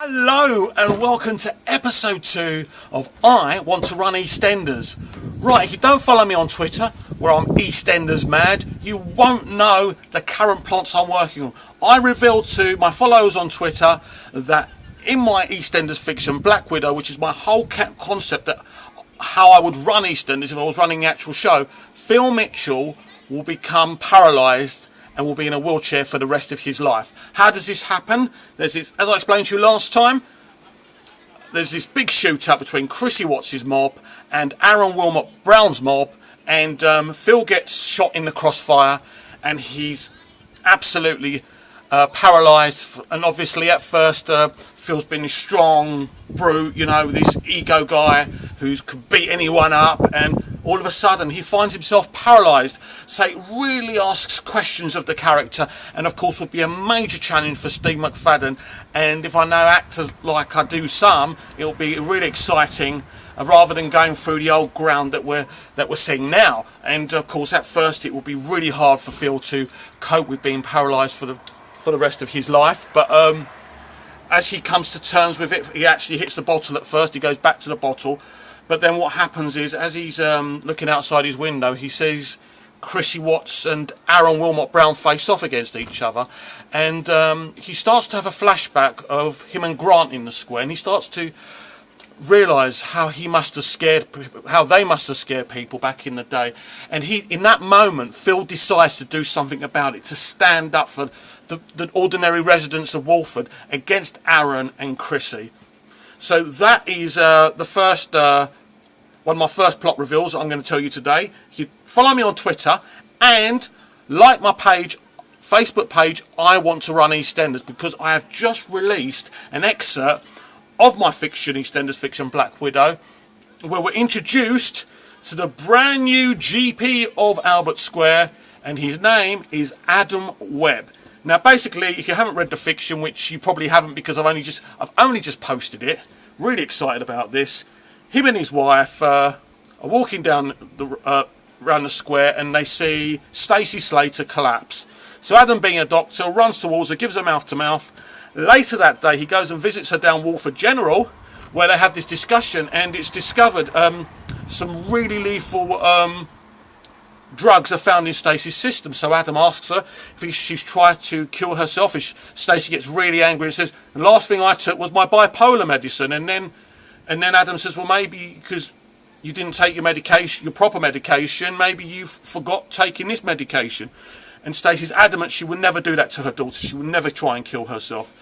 Hello and welcome to episode 2 of I Want to Run EastEnders. Right, if you don't follow me on Twitter, where I'm EastEnders mad, you won't know the current plots I'm working on. I revealed to my followers on Twitter that in my EastEnders fiction, Black Widow, which is my whole concept that how I would run EastEnders if I was running the actual show, Phil Mitchell will become paralysed and will be in a wheelchair for the rest of his life. How does this happen? There's this, as I explained to you last time, there's this big shootout between Chrissy Watts' mob and Aaron Wilmot Brown's mob, and Phil gets shot in the crossfire, and he's absolutely paralysed. And obviously, at first, Phil's been this strong brute, you know, this ego guy who could beat anyone up, and all of a sudden he finds himself paralysed. So it really asks questions of the character, and of course will be a major challenge for Steve McFadden. And if I know actors like I do some, it'll be really exciting, rather than going through the old ground that we're seeing now. And of course at first it will be really hard for Phil to cope with being paralysed for the rest of his life. But as he comes to terms with it, he actually hits the bottle at first. He goes back to the bottle. But then what happens is, as he's looking outside his window, he sees Chrissy Watts and Aaron Wilmot Brown face off against each other. And he starts to have a flashback of him and Grant in the square. And he starts to realise how they must have scared people back in the day. And in that moment, Phil decides to do something about it, to stand up for the ordinary residents of Walford against Aaron and Chrissy. So that is the first one of my first plot reveals I'm going to tell you today. You follow me on Twitter and like my page, Facebook page, I Want to Run EastEnders, because I have just released an excerpt of my fiction, EastEnders fiction Black Widow, where we're introduced to the brand new GP of Albert Square, and his name is Adam Webb. Now, basically, if you haven't read the fiction, which you probably haven't because I've only just posted it, really excited about this. Him and his wife are walking down around the square, and they see Stacey Slater collapse. So Adam, being a doctor, runs towards her, gives her mouth to mouth. Later that day, he goes and visits her down Walford General, where they have this discussion, and it's discovered some really lethal drugs are found in Stacey's system. So Adam asks her if she's tried to kill herself. Stacey gets really angry and says, the last thing I took was my bipolar medicine. And then Adam says, well, maybe because you didn't take your medication, your proper medication, maybe you forgot taking this medication. And Stacey's adamant she would never do that to her daughter. She would never try and kill herself.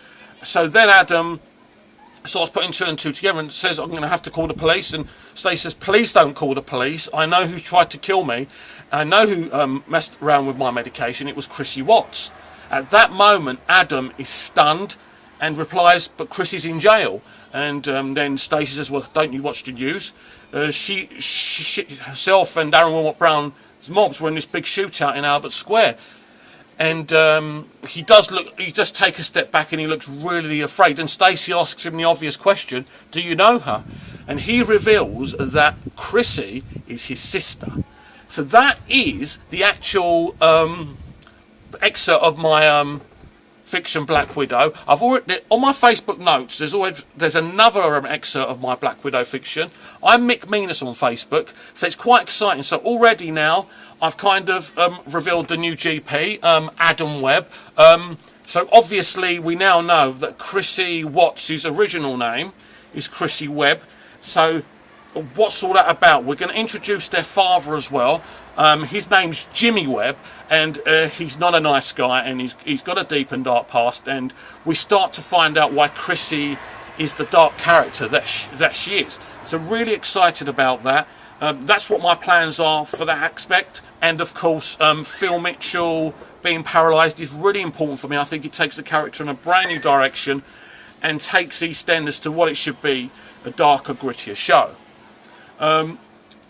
So then Adam starts putting 2 and 2 together and says, I'm going to have to call the police. And Stacey says, please don't call the police. I know who tried to kill me. I know who messed around with my medication. It was Chrissy Watts. At that moment, Adam is stunned and replies, but Chrissy's in jail. And then Stacey says, well, don't you watch the news? She herself and Aaron Wilmot Brown's mobs were in this big shootout in Albert Square. And he does take a step back, and he looks really afraid. And Stacey asks him the obvious question, do you know her? And he reveals that Chrissy is his sister. So that is the actual excerpt of my fiction Black Widow. I've already, on my Facebook notes, there's another excerpt of my Black Widow fiction. I'm Mick Meanus on Facebook, so it's quite exciting. So already now I've kind of revealed the new GP, Adam Webb. So obviously we now know that Chrissy Watts' original name is Chrissy Webb. So what's all that about? We're going to introduce their father as well. His name's Jimmy Webb, and he's not a nice guy, and he's got a deep and dark past, and we start to find out why Chrissy is the dark character that she is. So really excited about that. That's what my plans are for that aspect. And of course, Phil Mitchell being paralysed is really important for me. I think it takes the character in a brand new direction and takes EastEnders to what it should be, a darker, grittier show.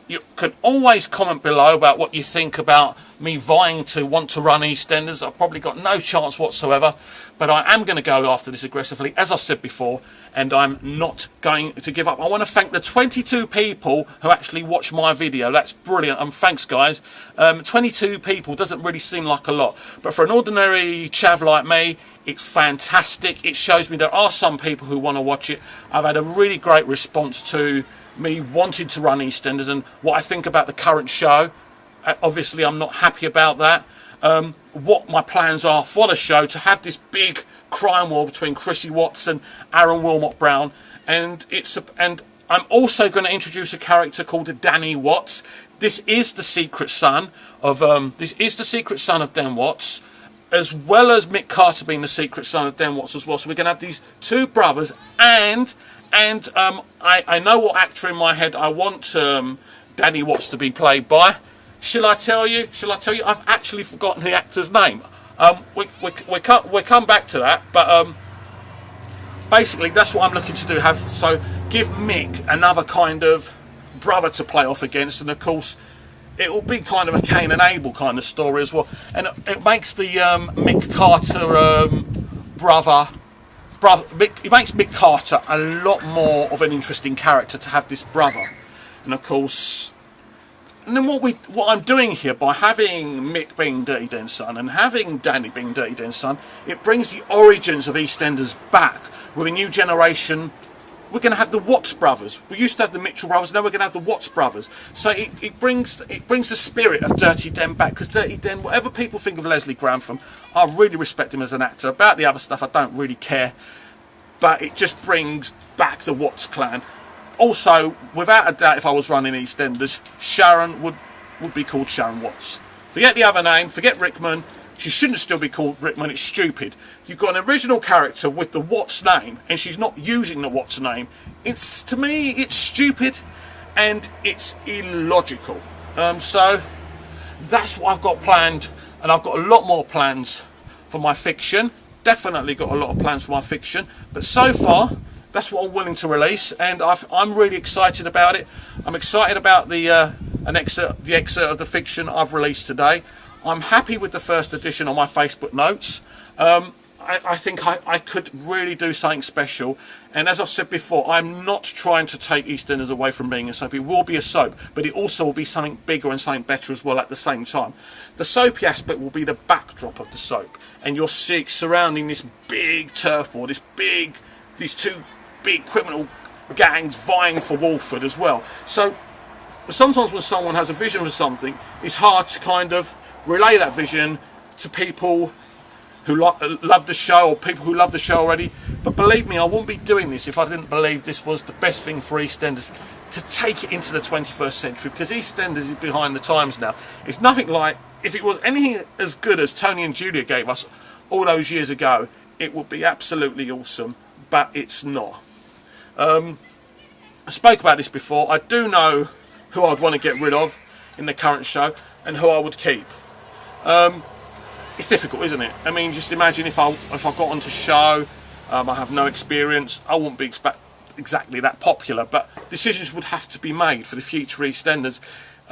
You can always comment below about what you think about me vying to want to run EastEnders. I've probably got no chance whatsoever, but I am going to go after this aggressively, as I said before, and I'm not going to give up. I want to thank the 22 people who actually watched my video. That's brilliant, and thanks guys. 22 people doesn't really seem like a lot, but for an ordinary chav like me, it's fantastic. It shows me there are some people who want to watch it. I've had a really great response to me wanting to run EastEnders and what I think about the current show. Obviously I'm not happy about that. What my plans are for the show, to have this big crime war between Chrissy Watts and Aaron Wilmot Brown, and I'm also going to introduce a character called Danny Watts. This is the secret son of Dan Watts, as well as Mick Carter being the secret son of Dan Watts as well. So we're going to have these two brothers, and I know what actor in my head I want Danny Watts to be played by. Shall I tell you? I've actually forgotten the actor's name. We'll come back to that, but basically that's what I'm looking to do. So give Mick another kind of brother to play off against, and of course it will be kind of a Cain and Abel kind of story as well, and it makes the Mick Carter it makes Mick Carter a lot more of an interesting character to have this brother. And of course, and then what I'm doing here, by having Mick being Dirty Den's son and having Danny being Dirty Den's son, it brings the origins of EastEnders back with a new generation. We're going to have the Watts brothers. We used to have the Mitchell brothers. Now we're going to have the Watts brothers. So it brings the spirit of Dirty Den back. Because Dirty Den, whatever people think of Leslie Grantham, I really respect him as an actor. About the other stuff, I don't really care. But it just brings back the Watts clan. Also, without a doubt, if I was running EastEnders, Sharon would be called Sharon Watts. Forget the other name. Forget Rickman. She shouldn't still be called Rickman. It's stupid. You've got an original character with the Watts name, and she's not using the Watts name. To me, it's stupid, and it's illogical. So that's what I've got planned, and I've got a lot more plans for my fiction. Definitely got a lot of plans for my fiction, but so far that's what I'm willing to release, and I'm really excited about it. I'm excited about the excerpt of the fiction I've released today. I'm happy with the first edition on my Facebook notes. I think I could really do something special, and as I've said before, I'm not trying to take EastEnders away from being a soap. It will be a soap, but it also will be something bigger and something better as well at the same time. The soapy aspect will be the backdrop of the soap, and you'll see it surrounding this big turf war, these two big criminal gangs vying for Walford as well. So sometimes when someone has a vision for something, it's hard to kind of relay that vision to people who love the show, or people who love the show already. But believe me, I wouldn't be doing this if I didn't believe this was the best thing for EastEnders to take it into the 21st century, because EastEnders is behind the times now. It's nothing like, if it was anything as good as Tony and Julia gave us all those years ago, it would be absolutely awesome, but it's not. I spoke about this before. I do know who I'd want to get rid of in the current show and who I would keep. It's difficult, isn't it? I mean, just imagine if I got onto show, I have no experience, I wouldn't be exactly that popular, but decisions would have to be made for the future EastEnders.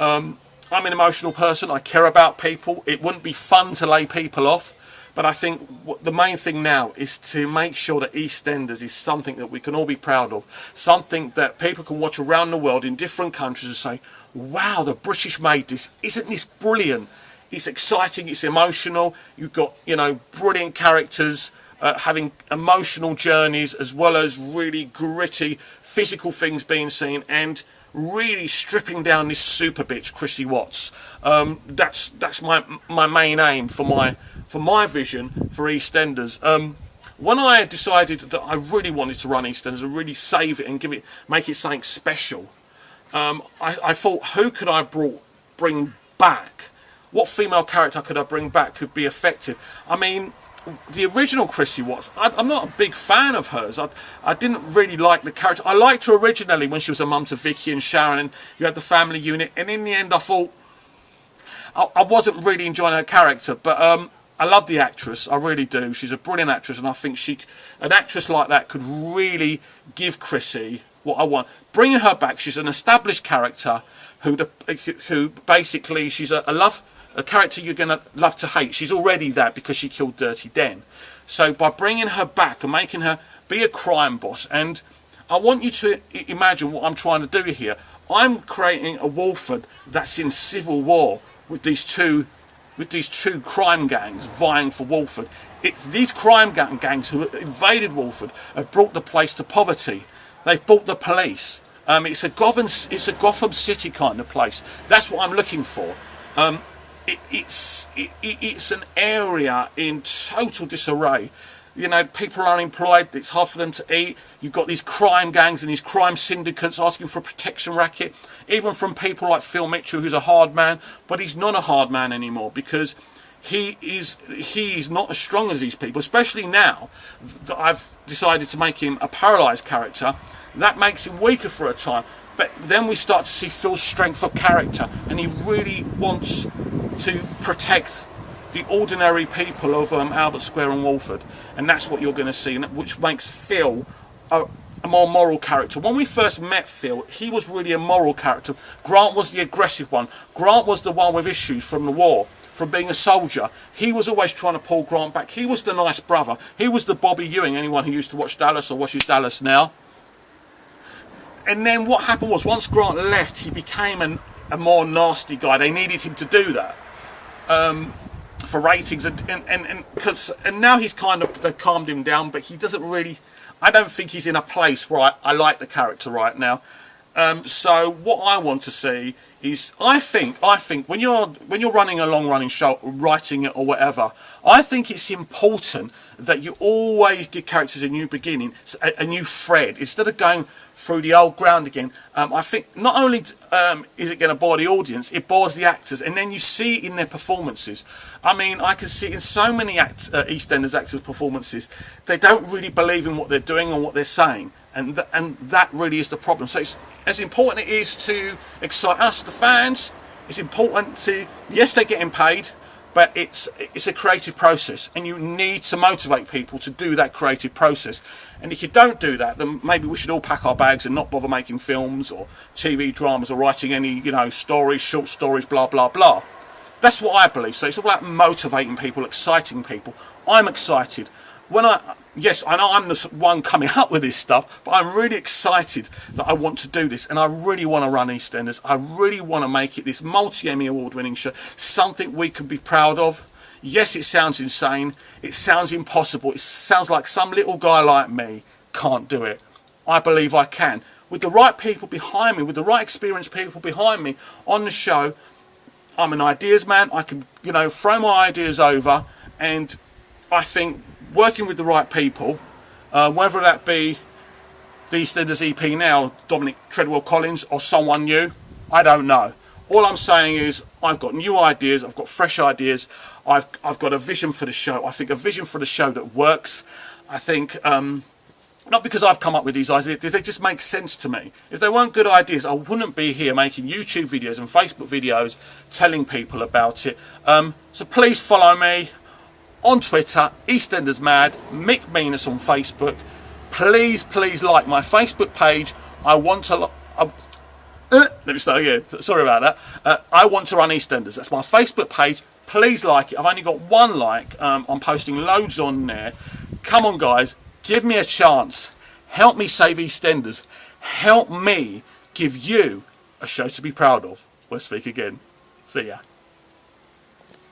I'm an emotional person, I care about people. It wouldn't be fun to lay people off, but I think the main thing now is to make sure that EastEnders is something that we can all be proud of, something that people can watch around the world in different countries and say, wow, the British made this, isn't this brilliant? It's exciting, it's emotional, you've got, brilliant characters having emotional journeys, as well as really gritty physical things being seen, and really stripping down this super bitch Chrissy Watts. That's my main aim for my vision for EastEnders. When I decided that I really wanted to run EastEnders and really save it and make it something special, I thought, who could I bring back? What female character could I bring back could be effective? I mean, the original Chrissy Watts, I'm not a big fan of hers. I didn't really like the character. I liked her originally when she was a mum to Vicky and Sharon, and you had the family unit, and in the end I thought I wasn't really enjoying her character, but I love the actress, I really do. She's a brilliant actress, and I think an actress like that could really give Chrissy what I want. Bringing her back, she's an established character who basically, she's a love a character you're going to love to hate. She's already that because she killed Dirty Den. So by bringing her back and making her be a crime boss, and I want you to imagine what I'm trying to do here. I'm creating a Walford that's in civil war with these two crime gangs vying for Walford. It's these crime gangs who invaded Walford have brought the place to poverty. They've brought the police. It's a Gotham City kind of place. That's what I'm looking for. It's an area in total disarray. You know, people are unemployed, it's hard for them to eat. You've got these crime gangs and these crime syndicates asking for a protection racket, even from people like Phil Mitchell, who's a hard man, but he's not a hard man anymore because he is not as strong as these people, especially now that I've decided to make him a paralysed character. That makes him weaker for a time. But then we start to see Phil's strength of character, and he really wants to protect the ordinary people of Albert Square and Walford, and that's what you're going to see, which makes Phil a more moral character. When we first met Phil, he was really a moral character. Grant was the aggressive one. Grant was the one with issues from the war, from being a soldier. He was always trying to pull Grant back. He was the nice brother. He was the Bobby Ewing, anyone who used to watch Dallas or watches Dallas now. And then what happened was, once Grant left, he became a more nasty guy. They needed him to do that. For ratings, and now he's kind of, they've calmed him down, but he doesn't really, I don't think he's in a place where I like the character right now. So what I want to see is, I think when you're running a long running show, writing it or whatever, I think it's important that you always give characters a new beginning, a new thread, instead of going through the old ground again. I think not only is it going to bore the audience, it bores the actors, and then you see it in their performances. I mean, I can see it in so many EastEnders actors' performances, they don't really believe in what they're doing or what they're saying, and that really is the problem. So it's, as important it is to excite us, the fans, it's important to, yes, they're getting paid, but it's a creative process, and you need to motivate people to do that creative process. And if you don't do that, then maybe we should all pack our bags and not bother making films or TV dramas or writing any, stories, short stories, blah blah blah. That's what I believe. So it's all about motivating people, exciting people. I'm excited. Yes, I know I'm the one coming up with this stuff, but I'm really excited that I want to do this, and I really want to run EastEnders. I really want to make it this multi-Emmy award-winning show, something we can be proud of. Yes, it sounds insane. It sounds impossible. It sounds like some little guy like me can't do it. I believe I can. With the right people behind me, with the right experienced people behind me on the show, I'm an ideas man. I can, throw my ideas over, and I think working with the right people, whether that be the EastEnders EP now, Dominic Treadwell Collins, or someone new, I don't know. All I'm saying is I've got new ideas, I've got fresh ideas, I've got a vision for the show. I think a vision for the show that works. I think, not because I've come up with these ideas, they just make sense to me. If they weren't good ideas, I wouldn't be here making YouTube videos and Facebook videos telling people about it. So please follow me on Twitter, EastEnders Mad, Mick Meanus on Facebook. Please like my Facebook page. Let me start again. Sorry about that. I Want to Run EastEnders. That's my Facebook page. Please like it. I've only got one like. I'm posting loads on there. Come on, guys. Give me a chance. Help me save EastEnders. Help me give you a show to be proud of. We'll speak again. See ya.